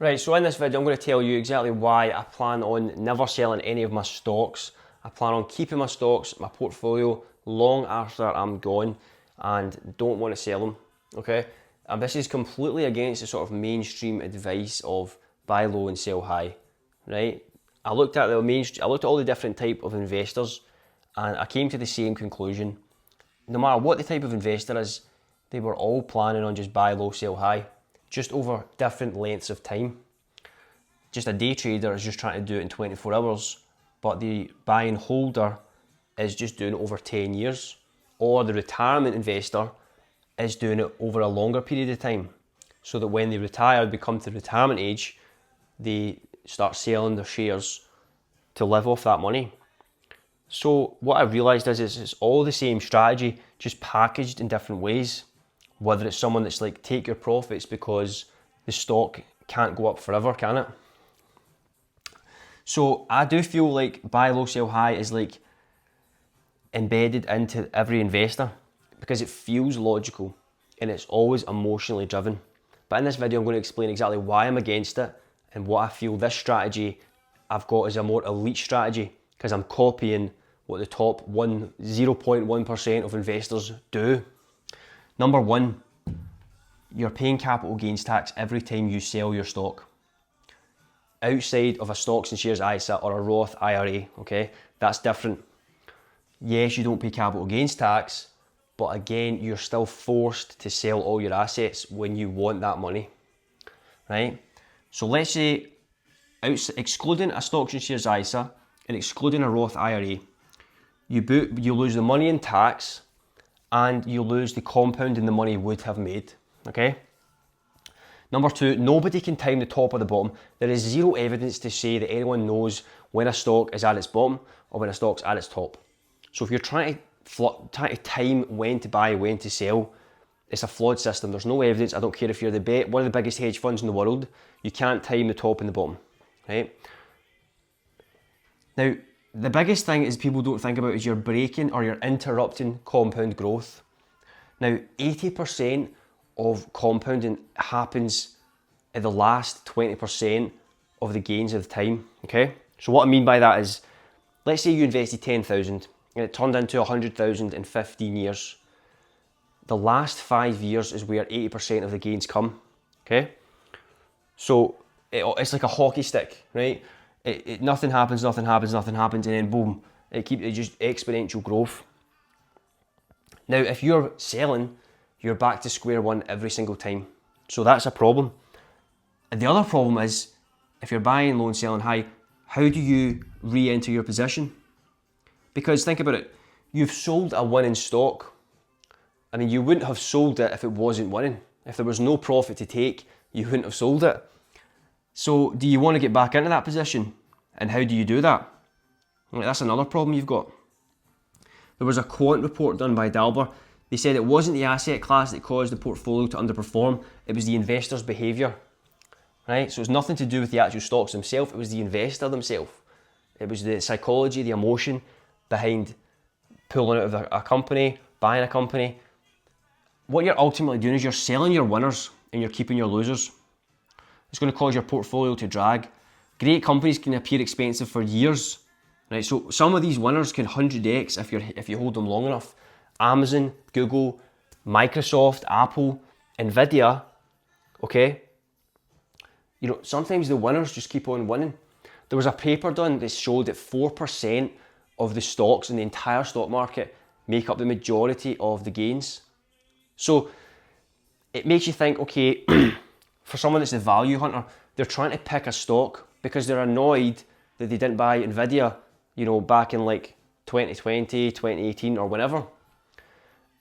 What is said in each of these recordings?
Right, so in this video I'm going to tell you exactly why I plan on never selling any of my stocks. I plan on keeping my stocks, my portfolio, long after I'm gone and don't want to sell them, okay? And this is completely against the sort of mainstream advice of buy low and sell high, right? I looked at all the different type of investors and I came to the same conclusion. No matter what the type of investor is, they were all planning on just buy low, sell high, just over different lengths of time. Just a day trader is just trying to do it in 24 hours, but the buy and holder is just doing it over 10 years, or the retirement investor is doing it over a longer period of time, so that when they retire, become to retirement age, they start selling their shares to live off that money. So what I realised is it's all the same strategy, just packaged in different ways. Whether it's someone that's like, take your profits because the stock can't go up forever, can it? So I do feel like buy low, sell high is like embedded into every investor because it feels logical and it's always emotionally driven. But in this video, I'm going to explain exactly why I'm against it and what I feel this strategy I've got is a more elite strategy, because I'm copying what the top 0.1% of investors do. Number one, you're paying capital gains tax every time you sell your stock. Outside of a stocks and shares ISA or a Roth IRA, okay, that's different. Yes, you don't pay capital gains tax, but again, you're still forced to sell all your assets when you want that money, right? So let's say, excluding a stocks and shares ISA and excluding a Roth IRA, you lose the money in tax and you lose the compounding the money would have made, okay? Number two, nobody can time the top or the bottom. There is zero evidence to say that anyone knows when a stock is at its bottom or when a stock's at its top. So if you're trying to time when to buy, when to sell, it's a flawed system. There's no evidence. I don't care if you're one of the biggest hedge funds in the world, you can't time the top and the bottom, right? Now, the biggest thing is people don't think about is you're breaking or you're interrupting compound growth. Now, 80% of compounding happens at the last 20% of the gains of the time, okay? So what I mean by that is, let's say you invested 10,000 and it turned into 100,000 in 15 years. The last 5 years is where 80% of the gains come, okay? So it's like a hockey stick, right? Nothing happens, and then boom, it just exponential growth. Now, if you're selling, you're back to square one every single time. So that's a problem. And the other problem is, if you're buying low and selling high, how do you re-enter your position? Because think about it, you've sold a winning stock. I mean, you wouldn't have sold it if it wasn't winning. If there was no profit to take, you wouldn't have sold it. So do you want to get back into that position? And how do you do that? Well, that's another problem you've got. There was a quant report done by Dalber. They said it wasn't the asset class that caused the portfolio to underperform, it was the investor's behaviour, right? So it's nothing to do with the actual stocks themselves, it was the investor themselves. It was the psychology, the emotion behind pulling out of a company, buying a company. What you're ultimately doing is you're selling your winners and you're keeping your losers. It's going to cause your portfolio to drag. Great companies can appear expensive for years, right? So some of these winners can 100x if you hold them long enough. Amazon, Google, Microsoft, Apple, Nvidia, okay? You know, sometimes the winners just keep on winning. There was a paper done that showed that 4% of the stocks in the entire stock market make up the majority of the gains. So it makes you think, okay, for someone that's a value hunter, they're trying to pick a stock because they're annoyed that they didn't buy Nvidia, you know, back in like 2020, 2018 or whenever.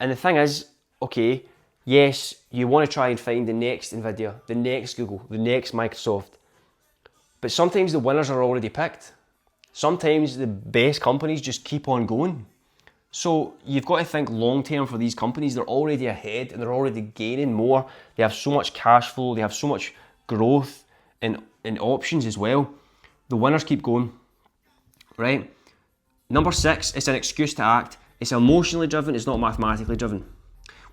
And the thing is, okay, yes, you want to try and find the next Nvidia, the next Google, the next Microsoft, but sometimes the winners are already picked. Sometimes the best companies just keep on going. So you've got to think long term for these companies. They're already ahead and they're already gaining more. They have so much cash flow, they have so much growth and options as well. The winners keep going, right? Number 6, it's an excuse to act. It's emotionally driven, it's not mathematically driven.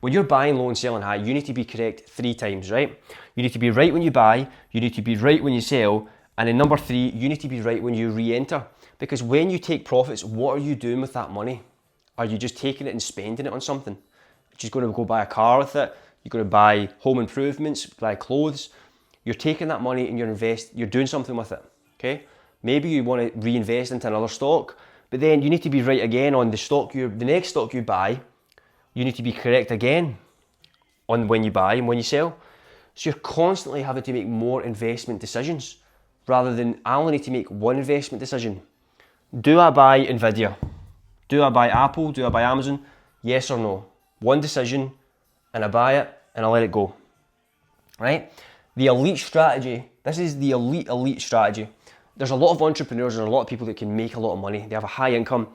when you're buying low and selling high, you need to be correct 3 times, right? You need to be right when you buy, you need to be right when you sell, and then number 3, you need to be right when you re-enter. Because when you take profits, what are you doing with that money? Are you just taking it and spending it on something? You're going to go buy a car with it, you're going to buy home improvements, buy clothes. You're taking that money and you're doing something with it, okay? Maybe you want to reinvest into another stock, but then you need to be right again on the next stock you buy. You need to be correct again on when you buy and when you sell. So you're constantly having to make more investment decisions rather than I only need to make one investment decision. Do I buy Nvidia? Do I buy Apple? Do I buy Amazon? Yes or no? One decision and I buy it and I let it go, right? The elite strategy, this is the elite strategy. There's a lot of entrepreneurs and a lot of people that can make a lot of money. They have a high income,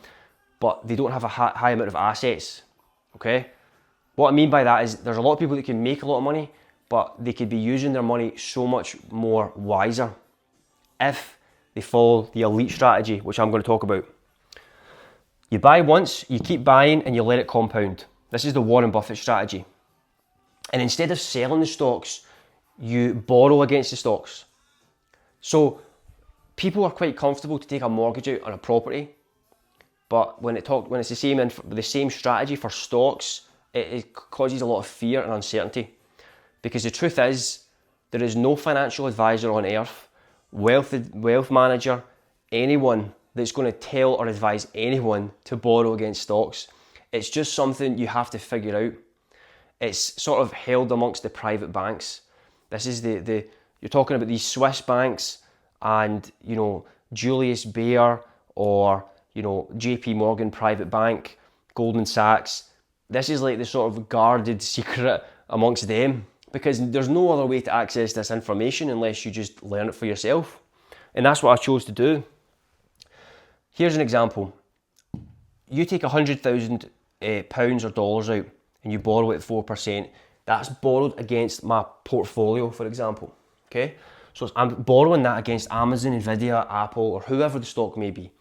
but they don't have a high amount of assets, okay? What I mean by that is there's a lot of people that can make a lot of money, but they could be using their money so much more wiser if they follow the elite strategy, which I'm going to talk about. You buy once, you keep buying, and you let it compound. This is the Warren Buffett strategy. And instead of selling the stocks, you borrow against the stocks. So people are quite comfortable to take a mortgage out on a property, but when it's the same strategy for stocks, it causes a lot of fear and uncertainty. Because the truth is, there is no financial advisor on earth, wealth manager, anyone that's going to tell or advise anyone to borrow against stocks. It's just something you have to figure out. It's sort of held amongst the private banks. This is you're talking about these Swiss banks and, Julius Baer or, JP Morgan private bank, Goldman Sachs. This is like the sort of guarded secret amongst them because there's no other way to access this information unless you just learn it for yourself. And that's what I chose to do. Here's an example. You take £100,000 or dollars out and you borrow it at 4%. That's borrowed against my portfolio, for example. Okay? So I'm borrowing that against Amazon, Nvidia, Apple, or whoever the stock may be.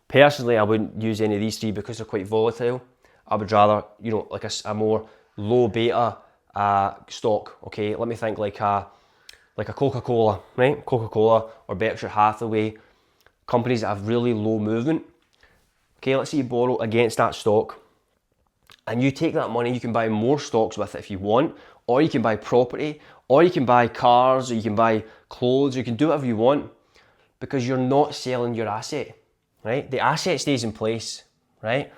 Personally, I wouldn't use any of these 3 because they're quite volatile. I would rather, like a more low beta stock. Okay, let me think like a Coca-Cola, right? Coca-Cola or Berkshire Hathaway, companies that have really low movement. Okay, let's say you borrow against that stock and you take that money, you can buy more stocks with it if you want, or you can buy property, or you can buy cars, or you can buy clothes, or you can do whatever you want because you're not selling your asset, right? The asset stays in place, right?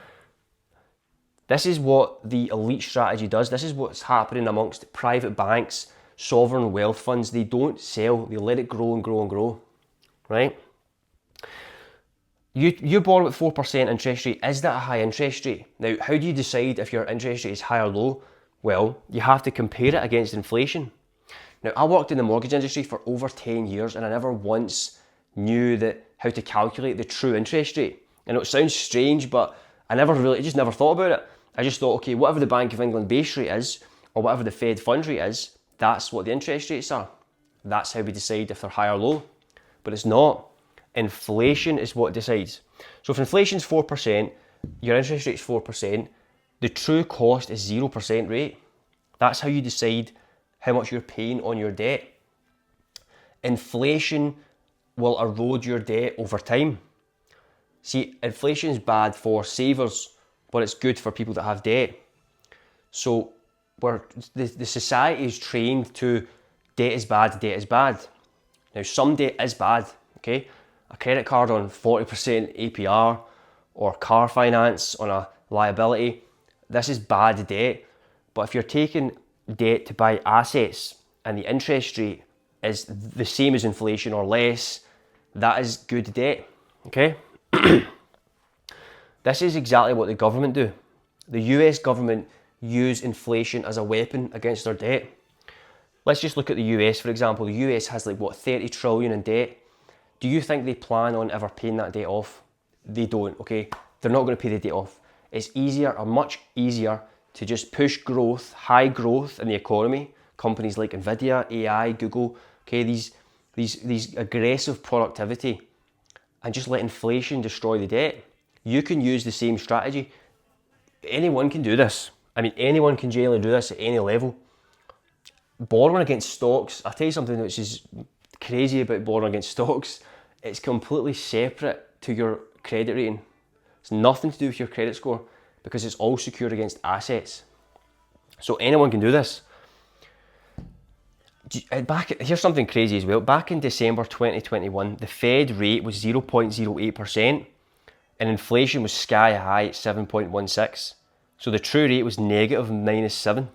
This is what the elite strategy does. This is what's happening amongst private banks, sovereign wealth funds. They don't sell, they let it grow and grow and grow, right? You borrow at 4% interest rate. Is that a high interest rate? Now, how do you decide if your interest rate is high or low? Well, you have to compare it against inflation. Now, I worked in the mortgage industry for over 10 years and I never once knew how to calculate the true interest rate. I know it sounds strange, but I just never thought about it. I just thought, okay, whatever the Bank of England base rate is, or whatever the Fed funds rate is, that's what the interest rates are. That's how we decide if they're high or low. But it's not. Inflation is what decides. So if inflation's 4%, your interest rate's 4%, the true cost is 0% rate. That's how you decide how much you're paying on your debt. Inflation will erode your debt over time. See, inflation is bad for savers, but it's good for people that have debt. So the society is trained to debt is bad, debt is bad. Now some debt is bad, okay? A credit card on 40% APR or car finance on a liability, this is bad debt. But if you're taking debt to buy assets and the interest rate is the same as inflation or less, that is good debt, okay? This is exactly what the government do. The US government use inflation as a weapon against their debt. Let's just look at the US, for example. The US has 30 trillion in debt. Do you think they plan on ever paying that debt off? They don't, okay? They're not going to pay the debt off. It's easier or much easier to just push growth, high growth in the economy. Companies like Nvidia, AI, Google, okay, these aggressive productivity and just let inflation destroy the debt. You can use the same strategy. Anyone can do this. I mean, anyone can generally do this at any level. Borrowing against stocks, I'll tell you something which is crazy about borrowing against stocks. It's completely separate to your credit rating. It's nothing to do with your credit score because it's all secured against assets. So anyone can do this. Here's something crazy as well. Back in December 2021, the Fed rate was 0.08% and inflation was sky high at 7.16%. So the true rate was negative -7%.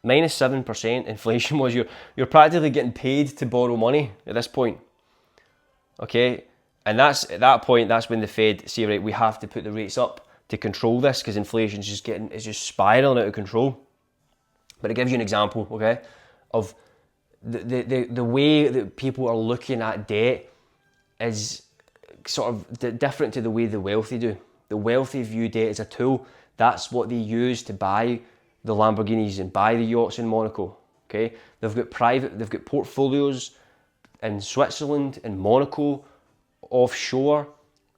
-7% inflation was you're practically getting paid to borrow money at this point. Okay? And that's at that point, that's when the Fed say, right, we have to put the rates up to control this because inflation's just spiraling out of control. But it gives you an example, okay, of the way that people are looking at debt is sort of different to the way the wealthy do. The wealthy view debt as a tool. That's what they use to buy the Lamborghinis and buy the yachts in Monaco. Okay, they've got portfolios in Switzerland and Monaco, offshore,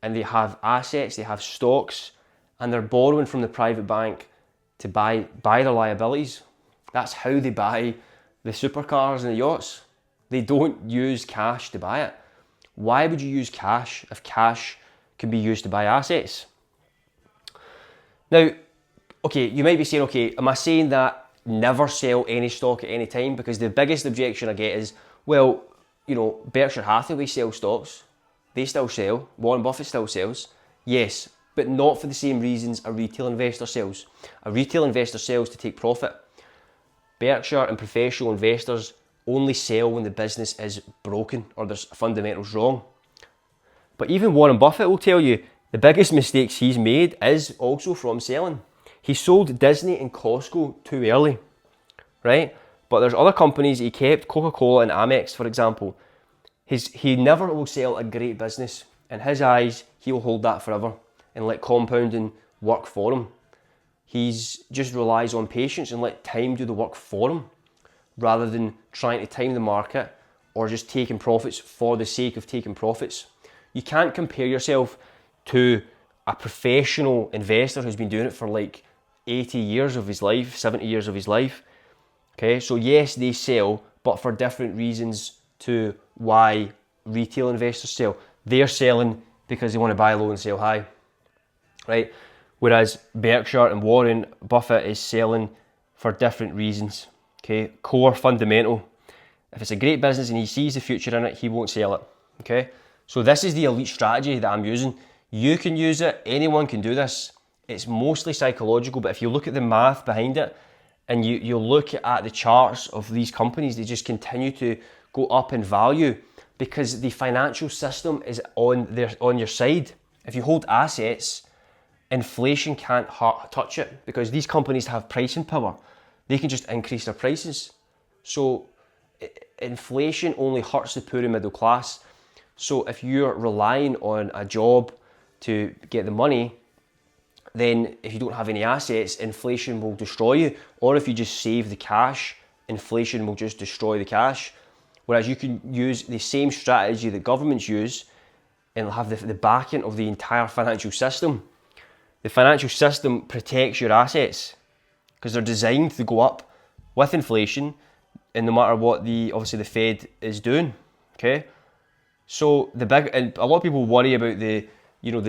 and they have assets, they have stocks, and they're borrowing from the private bank to buy their liabilities. That's how they buy the supercars and the yachts. They don't use cash to buy it. Why would you use cash if cash can be used to buy assets? Now, okay, you might be saying, okay, am I saying that never sell any stock at any time? Because the biggest objection I get is, well, you know, Berkshire Hathaway sells stocks. They still sell. Warren Buffett still sells. Yes, but not for the same reasons a retail investor sells. A retail investor sells to take profit. Berkshire and professional investors only sell when the business is broken or there's fundamentals wrong. But even Warren Buffett will tell you the biggest mistakes he's made is also from selling. He sold Disney and Costco too early, right? But there's other companies he kept, Coca-Cola and Amex, for example. He never will sell a great business. In his eyes, he'll hold that forever and let compounding work for him. He's just relies on patience and let time do the work for him, rather than trying to time the market or just taking profits for the sake of taking profits. You can't compare yourself to a professional investor who's been doing it for like 80 years of his life, 70 years of his life. Okay, so yes, they sell, but for different reasons to why retail investors sell. They're selling because they want to buy low and sell high, right? Whereas Berkshire and Warren Buffett is selling for different reasons. Okay, core fundamental. If it's a great business and he sees the future in it, he won't sell it. Okay, so this is the elite strategy that I'm using. You can use it, anyone can do this. It's mostly psychological, but if you look at the math behind it and you look at the charts of these companies, they just continue to go up in value because the financial system is on your side. If you hold assets, inflation can't touch it because these companies have pricing power. They can just increase their prices. So inflation only hurts the poor and middle class. So if you're relying on a job to get the money, then if you don't have any assets, inflation will destroy you. Or if you just save the cash, inflation will just destroy the cash. Whereas you can use the same strategy that governments use and have the backing of the entire financial system. The financial system protects your assets because they're designed to go up with inflation, and no matter what obviously the Fed is doing. Okay, so and a lot of people worry about the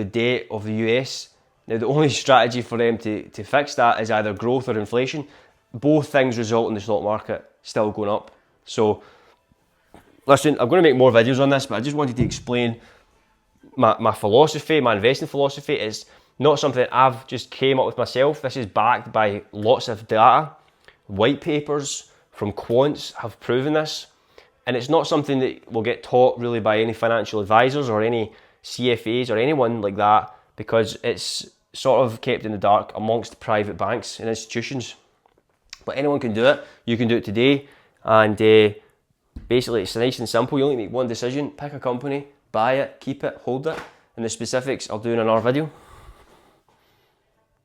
debt of the US. Now the only strategy for them to fix that is either growth or inflation. Both things result in the stock market still going up. So listen, I'm going to make more videos on this, but I just wanted to explain my philosophy, my investing philosophy. Is not something I've just came up with myself. This is backed by lots of data. White papers from quants have proven this. And it's not something that will get taught really by any financial advisors or any CFAs or anyone like that, because it's sort of kept in the dark amongst private banks and institutions. But anyone can do it. You can do it today. And basically it's nice and simple. You only make one decision, pick a company, buy it, keep it, hold it. And the specifics I'll do in another video.